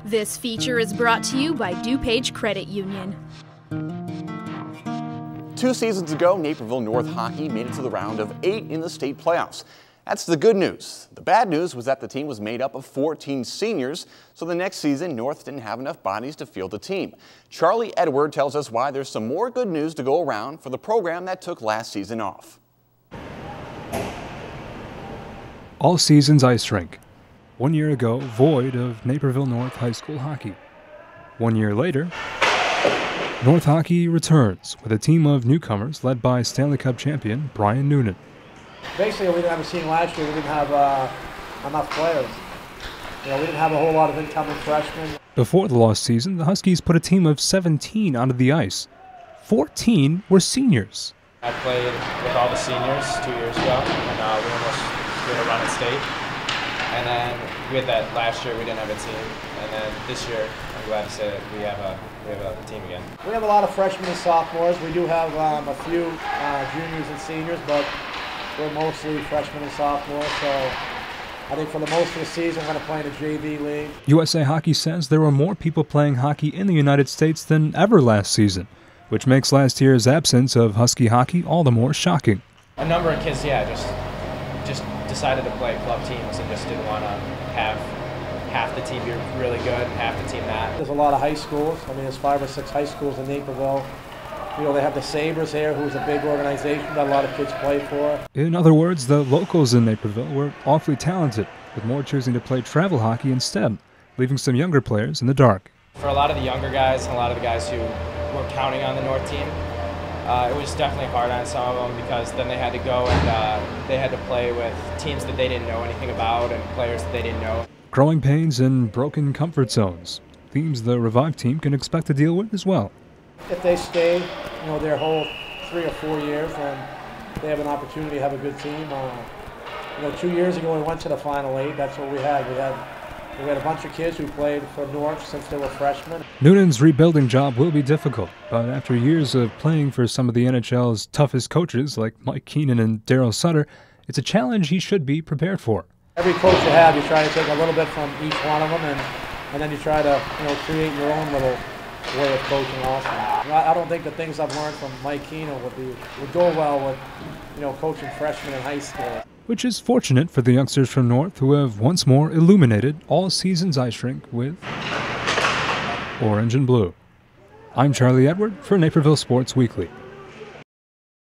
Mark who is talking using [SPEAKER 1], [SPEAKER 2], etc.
[SPEAKER 1] This feature is brought to you by DuPage Credit Union.
[SPEAKER 2] 2 seasons ago, Naperville North hockey made it to the round of 8 in the state playoffs. That's the good news. The bad news was that the team was made up of 14 seniors, so the next season North didn't have enough bodies to field the team. Charlie Edward tells us why there's some more good news to go around for the program that took last season off.
[SPEAKER 3] All seasons ice rink. 1 year ago, void of Naperville North High School hockey. 1 year later, North hockey returns with a team of newcomers led by Stanley Cup champion Brian Noonan.
[SPEAKER 4] Basically, we didn't have a team last year. We didn't have enough players. We didn't have a whole lot of incoming freshmen.
[SPEAKER 3] Before the lost season, the Huskies put a team of 17 onto the ice. 14 were seniors.
[SPEAKER 5] I played with all the seniors 2 years ago, and we almost did a run at state. And then we had that last year. We didn't have a team, and then this year, I'm glad to say that we have a team again.
[SPEAKER 4] We have a lot of freshmen and sophomores. We do have a few juniors and seniors, but we're mostly freshmen and sophomores. So I think for the most of the season, we're going to play in the JV league.
[SPEAKER 3] USA Hockey says there were more people playing hockey in the United States than ever last season, which makes last year's absence of Husky hockey all the more shocking.
[SPEAKER 5] A number of kids, just decided to play club teams and just didn't want to have half the team be really good and half the team not.
[SPEAKER 4] There's a lot of high schools. There's 5 or 6 high schools in Naperville. They have the Sabres here, who's a big organization that a lot of kids play for.
[SPEAKER 3] In other words, the locals in Naperville were awfully talented, with more choosing to play travel hockey instead, leaving some younger players in the dark.
[SPEAKER 5] For a lot of the younger guys and a lot of the guys who were counting on the North team, it was definitely hard on some of them because then they had to go and they had to play with teams that they didn't know anything about and players that they didn't know.
[SPEAKER 3] Growing pains and broken comfort zones, themes the Revive team can expect to deal with as well.
[SPEAKER 4] If they stay, their whole 3 or 4 years, then they have an opportunity to have a good team. 2 years ago we went to the Final 8. That's what we had. We had a bunch of kids who played for North since they were freshmen.
[SPEAKER 3] Noonan's rebuilding job will be difficult, but after years of playing for some of the NHL's toughest coaches like Mike Keenan and Daryl Sutter, it's a challenge he should be prepared for.
[SPEAKER 4] Every coach you have, you try to take a little bit from each one of them, and then you try to create your own little way of coaching also. I don't think the things I've learned from Mike Keenan would go well with coaching freshmen in high school.
[SPEAKER 3] Which is fortunate for the youngsters from North who have once more illuminated all season's ice rink with orange and blue. I'm Charlie Edward for Naperville Sports Weekly.